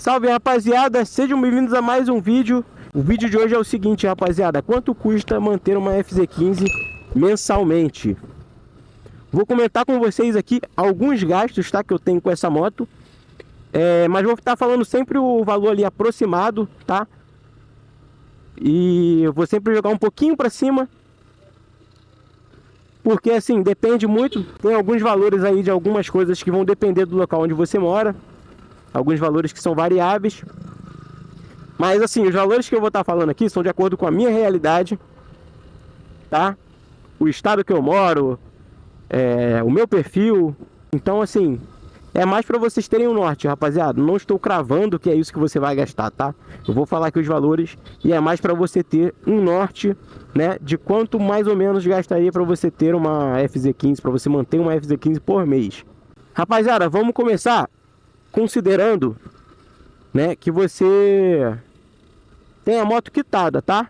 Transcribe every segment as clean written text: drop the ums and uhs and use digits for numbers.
Salve, rapaziada, sejam bem-vindos a mais um vídeo. O vídeo de hoje é o seguinte, rapaziada: quanto custa manter uma FZ15 mensalmente? Vou comentar com vocês aqui alguns gastos, tá, que eu tenho com essa moto, mas vou estar falando sempre o valor ali aproximado, tá? E eu vou sempre jogar um pouquinho para cima, porque assim, depende muito. Tem alguns valores aí de algumas coisas que vão depender do local onde você mora, alguns valores que são variáveis. Mas assim, os valores que eu vou estar falando aqui são de acordo com a minha realidade, tá? O estado que eu moro, o meu perfil. Então assim, é mais para vocês terem um norte, rapaziada. Não estou cravando que é isso que você vai gastar, tá? Eu vou falar aqui os valores e é mais para você ter um norte, né? De quanto mais ou menos gastaria para você ter uma FZ15, para você manter uma FZ15 por mês. Rapaziada, vamos começar considerando, né, que você tem a moto quitada, tá?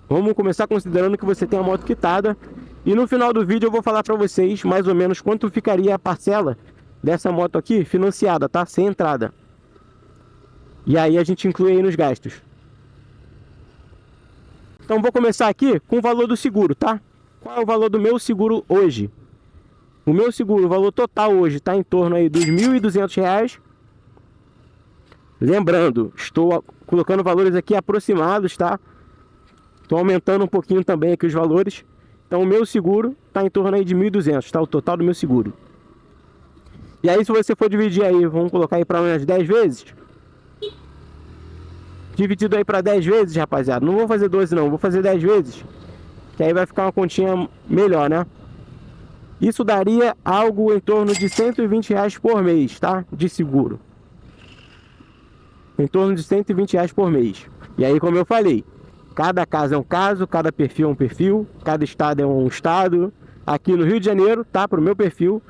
Vamos começar considerando que você tem a moto quitada. E no final do vídeo eu vou falar para vocês mais ou menos quanto ficaria a parcela dessa moto aqui financiada, tá? Sem entrada. E aí a gente inclui aí nos gastos. Então vou começar aqui com o valor do seguro, tá? Qual é o valor do meu seguro hoje? O meu seguro, o valor total hoje está em torno aí dos R$ 1.200. Lembrando, estou colocando valores aqui aproximados, tá? Estou aumentando um pouquinho também aqui os valores. Então o meu seguro está em torno aí de 1.200, tá? O total do meu seguro. E aí se você for dividir aí, vamos colocar aí para umas 10 vezes. Dividido aí para 10 vezes, rapaziada. Não vou fazer 12 não, vou fazer 10 vezes. Que aí vai ficar uma continha melhor, né? Isso daria algo em torno de R$ 120 por mês, tá? De seguro. Em torno de R$ 120 por mês. E aí, como eu falei, cada caso é um caso, cada perfil é um perfil, cada estado é um estado. Aqui no Rio de Janeiro, tá? Para o meu perfil,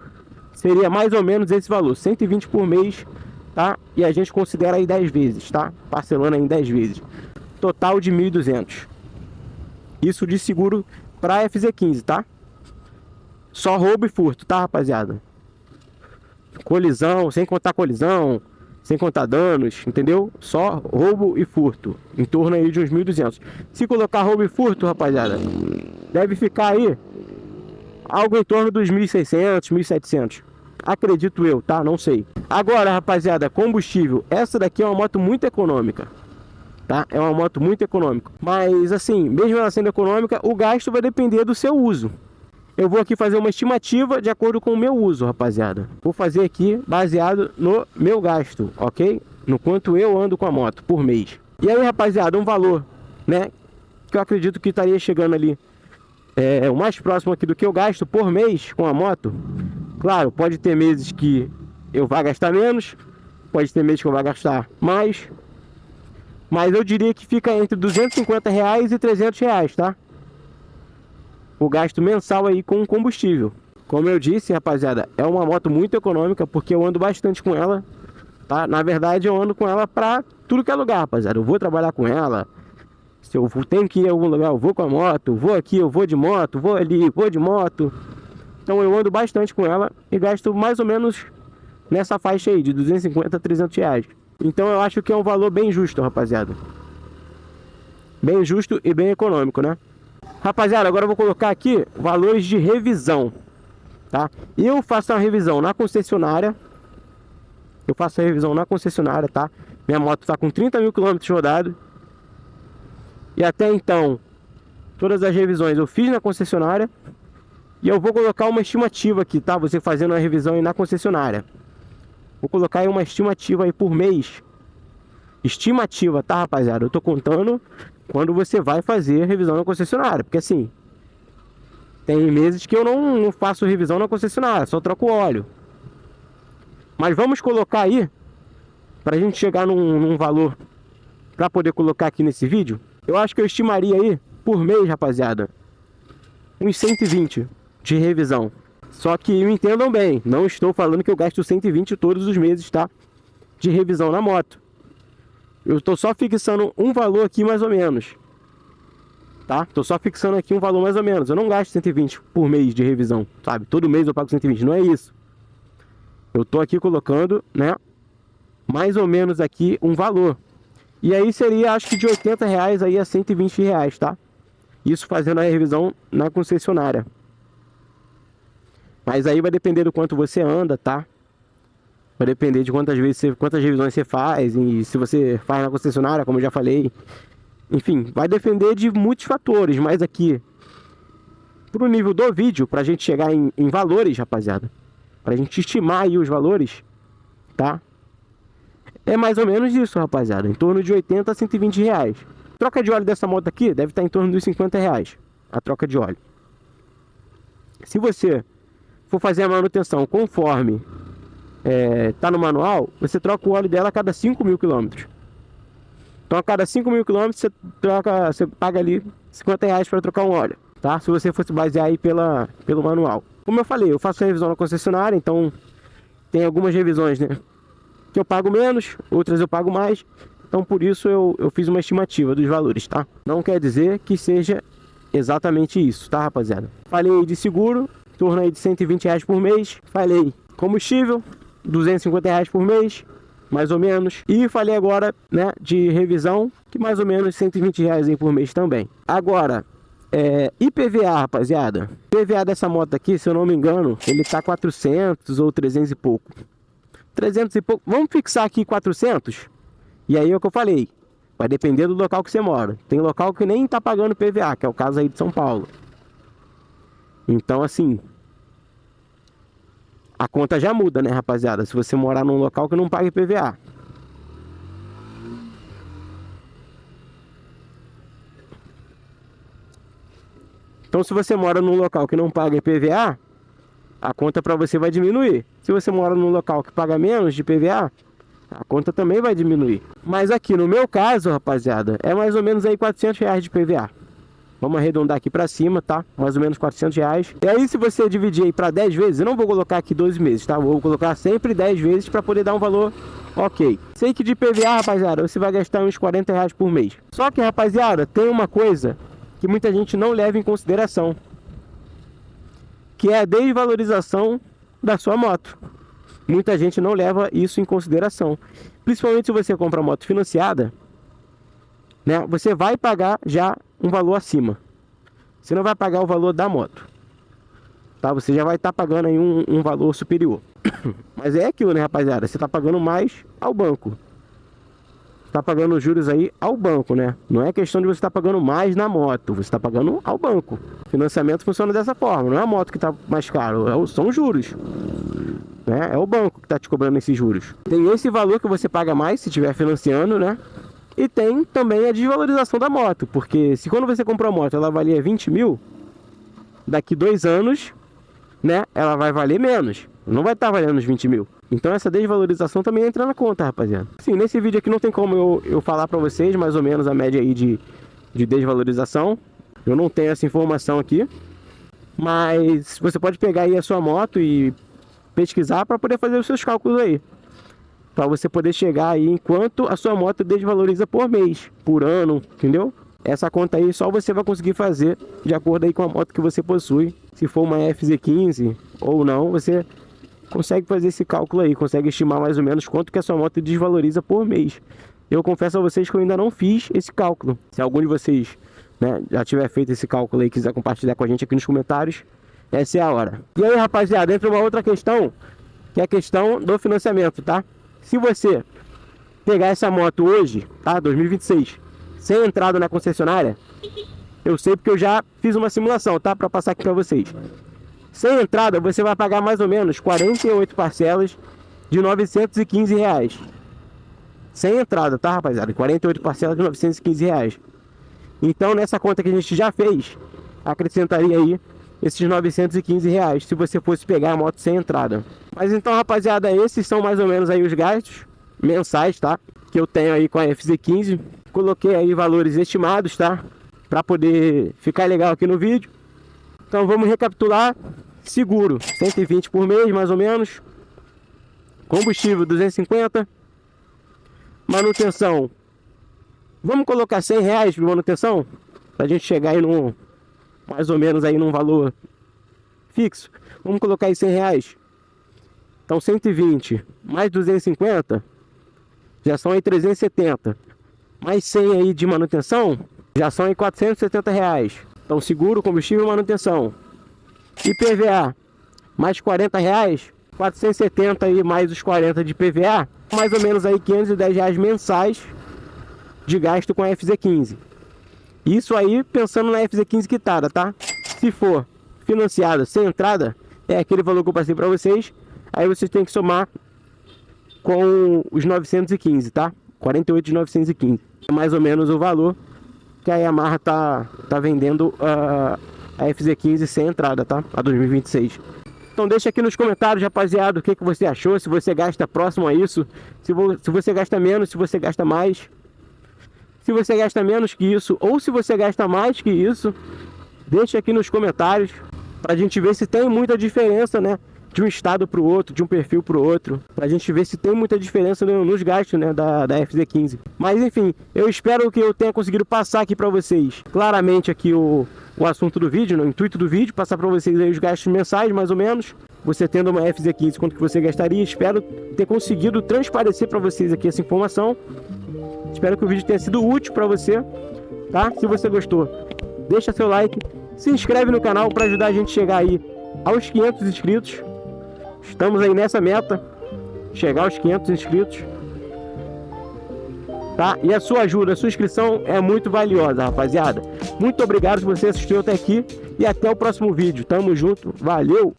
seria mais ou menos esse valor, 120 por mês, tá? E a gente considera aí 10 vezes, tá? Parcelando aí em 10 vezes. Total de 1.200. Isso de seguro para FZ15, tá? Só roubo e furto, tá, rapaziada? Colisão, sem contar colisão, sem contar danos, entendeu? Só roubo e furto, em torno aí de uns 1.200. Se colocar roubo e furto, rapaziada, deve ficar aí algo em torno dos 1.600, 1.700. Acredito eu, tá? Não sei. Agora, rapaziada, combustível. Essa daqui é uma moto muito econômica, tá? É uma moto muito econômica. Mas assim, mesmo ela sendo econômica, o gasto vai depender do seu uso. Eu vou aqui fazer uma estimativa de acordo com o meu uso, rapaziada. Vou fazer aqui baseado no meu gasto, ok? No quanto eu ando com a moto por mês. E aí, rapaziada, um valor, né, que eu acredito que estaria chegando ali, o mais próximo aqui do que eu gasto por mês com a moto. Claro, pode ter meses que eu vá gastar menos, pode ter meses que eu vá gastar mais. Mas eu diria que fica entre R$ 250 e R$ 300, tá? O gasto mensal aí com combustível. Como eu disse, rapaziada, é uma moto muito econômica, porque eu ando bastante com ela, tá? Na verdade, eu ando com ela pra tudo que é lugar, rapaziada. Eu vou trabalhar com ela. Se eu tenho que ir a algum lugar, eu vou com a moto. Vou aqui, eu vou de moto. Vou ali, vou de moto. Então eu ando bastante com ela e gasto mais ou menos nessa faixa aí, de 250 a R$ 300. Então eu acho que é um valor bem justo, rapaziada. Bem justo e bem econômico, né? Rapaziada, agora eu vou colocar aqui valores de revisão, tá? Eu faço a revisão na concessionária. Eu faço a revisão na concessionária, tá? Minha moto tá com 30 mil quilômetros rodados. E até então, todas as revisões eu fiz na concessionária. E eu vou colocar uma estimativa aqui, tá? Você fazendo a revisão aí na concessionária. Vou colocar aí uma estimativa aí por mês. Estimativa, tá, rapaziada? Eu tô contando quando você vai fazer a revisão na concessionária. Porque assim, tem meses que eu não faço revisão na concessionária, só troco o óleo. Mas vamos colocar aí, pra gente chegar num valor pra poder colocar aqui nesse vídeo. Eu acho que eu estimaria aí, por mês, rapaziada, uns 120 de revisão. Só que me entendam bem, não estou falando que eu gasto 120 todos os meses, tá? De revisão na moto. Eu estou só fixando um valor aqui mais ou menos, tá? Estou só fixando aqui um valor mais ou menos. Eu não gasto 120 por mês de revisão, sabe? Todo mês eu pago 120, não é isso. Eu estou aqui colocando, né, mais ou menos aqui um valor. E aí seria, acho que de R$ 80 aí a R$ 120, tá? Isso fazendo a revisão na concessionária. Mas aí vai depender do quanto você anda, tá? Vai depender de quantas revisões você faz, e se você faz na concessionária, como eu já falei. Enfim, vai depender de muitos fatores, mas aqui, pro nível do vídeo, pra gente chegar em valores, rapaziada, pra gente estimar aí os valores, tá? É mais ou menos isso, rapaziada, em torno de R$ 80 a R$ 120. Troca de óleo dessa moto aqui deve estar em torno dos R$ 50, a troca de óleo. Se você for fazer a manutenção conforme tá no manual, você troca o óleo dela a cada 5.000 quilômetros. Então a cada 5.000 quilômetros você paga ali R$ 50 para trocar um óleo, tá? Se você fosse basear aí pelo manual. Como eu falei, eu faço revisão na concessionária, então tem algumas revisões, né, que eu pago menos, outras eu pago mais. Então por isso eu fiz uma estimativa dos valores, tá? Não quer dizer que seja exatamente isso, tá, rapaziada? Falei de seguro, em torno aí de R$ 120 por mês. Falei combustível, R$ 250 por mês, mais ou menos. E falei agora, né, de revisão, que mais ou menos R$ 120 aí por mês também. Agora, IPVA, rapaziada. IPVA dessa moto aqui, se eu não me engano, ele tá 400 ou 300 e pouco. 300 e pouco. Vamos fixar aqui 400? E aí é o que eu falei. Vai depender do local que você mora. Tem local que nem tá pagando IPVA, que é o caso aí de São Paulo. Então, assim, a conta já muda, né, rapaziada? Se você morar num local que não paga IPVA. Então, se você mora num local que não paga IPVA, a conta para você vai diminuir. Se você mora num local que paga menos de IPVA, a conta também vai diminuir. Mas aqui no meu caso, rapaziada, é mais ou menos aí R$ 400 de IPVA. Vamos arredondar aqui para cima, tá? Mais ou menos R$ 400. E aí, se você dividir aí para 10 vezes, eu não vou colocar aqui 12 meses, tá? Vou colocar sempre 10 vezes para poder dar um valor ok. Sei que de IPVA, rapaziada, você vai gastar uns R$ 40 por mês. Só que, rapaziada, tem uma coisa que muita gente não leva em consideração, que é a desvalorização da sua moto. Muita gente não leva isso em consideração. Principalmente se você compra moto financiada, né? Você vai pagar já um valor acima. Você não vai pagar o valor da moto, tá? Você já vai estar pagando aí um valor superior. Mas é aquilo, né, rapaziada? Você está pagando mais ao banco. Está pagando juros aí ao banco, né? Não é questão de você estar pagando mais na moto. Você está pagando ao banco. Financiamento funciona dessa forma. Não é a moto que está mais caro, são os juros, né? É o banco que está te cobrando esses juros. Tem esse valor que você paga mais se estiver financiando, né? E tem também a desvalorização da moto. Porque se quando você comprou a moto ela valia 20 mil, daqui 2 anos, né, ela vai valer menos. Não vai estar valendo os 20 mil. Então essa desvalorização também entra na conta, rapaziada. Sim, nesse vídeo aqui não tem como eu falar pra vocês mais ou menos a média aí de desvalorização. Eu não tenho essa informação aqui. Mas você pode pegar aí a sua moto e pesquisar para poder fazer os seus cálculos aí. Para você poder chegar aí em quanto a sua moto desvaloriza por mês, por ano, entendeu? Essa conta aí só você vai conseguir fazer de acordo aí com a moto que você possui. Se for uma FZ15 ou não, você consegue fazer esse cálculo aí, consegue estimar mais ou menos quanto que a sua moto desvaloriza por mês. Eu confesso a vocês que eu ainda não fiz esse cálculo. Se algum de vocês, né, já tiver feito esse cálculo aí e quiser compartilhar com a gente aqui nos comentários, essa é a hora. E aí, rapaziada, entra uma outra questão, que é a questão do financiamento, tá? Se você pegar essa moto hoje, tá, 2026, sem entrada na concessionária, eu sei porque eu já fiz uma simulação, tá, para passar aqui para vocês. Sem entrada, você vai pagar mais ou menos 48 parcelas de R$915. Sem entrada, tá, rapaziada? 48 parcelas de R$915. Então, nessa conta que a gente já fez, acrescentaria aí esses R$915 se você fosse pegar a moto sem entrada. Mas então, rapaziada, esses são mais ou menos aí os gastos mensais, tá? Que eu tenho aí com a FZ15. Coloquei aí valores estimados, tá? Para poder ficar legal aqui no vídeo. Então vamos recapitular. Seguro, 120 por mês, mais ou menos. Combustível, 250. Manutenção, vamos colocar R$100 de manutenção, pra gente chegar aí num, mais ou menos aí num valor fixo. Vamos colocar aí R$100. Então 120 mais 250 já são aí 370. Mais 100 aí de manutenção, já são aí 470 reais. Então seguro, combustível e manutenção. IPVA, mais 40 reais, 470 aí mais os 40 de IPVA, mais ou menos aí 510 reais mensais de gasto com a FZ15. Isso aí pensando na FZ15 quitada, tá? Se for financiada sem entrada, é aquele valor que eu passei para vocês, aí vocês têm que somar com os 915, tá? 48 de 915. É mais ou menos o valor que a Yamaha tá vendendo a FZ15 sem entrada, tá? A 2026. Então deixa aqui nos comentários, rapaziada, o que você achou, se você gasta próximo a isso, se você gasta menos, se você gasta mais, se você gasta menos que isso, ou se você gasta mais que isso, deixa aqui nos comentários, pra gente ver se tem muita diferença, né? De um estado para o outro, de um perfil para o outro, pra gente ver se tem muita diferença nos gastos, né, da FZ15. Mas enfim, eu espero que eu tenha conseguido passar aqui para vocês claramente aqui o assunto do vídeo, né, o intuito do vídeo, passar para vocês aí os gastos mensais, mais ou menos. Você tendo uma FZ15, quanto que você gastaria? Espero ter conseguido transparecer para vocês aqui essa informação. Espero que o vídeo tenha sido útil para você, tá? Se você gostou, deixa seu like, se inscreve no canal para ajudar a gente a chegar aí aos 500 inscritos. Estamos aí nessa meta, chegar aos 500 inscritos, tá? E a sua ajuda, a sua inscrição é muito valiosa, rapaziada. Muito obrigado se você assistiu até aqui e até o próximo vídeo. Tamo junto, valeu!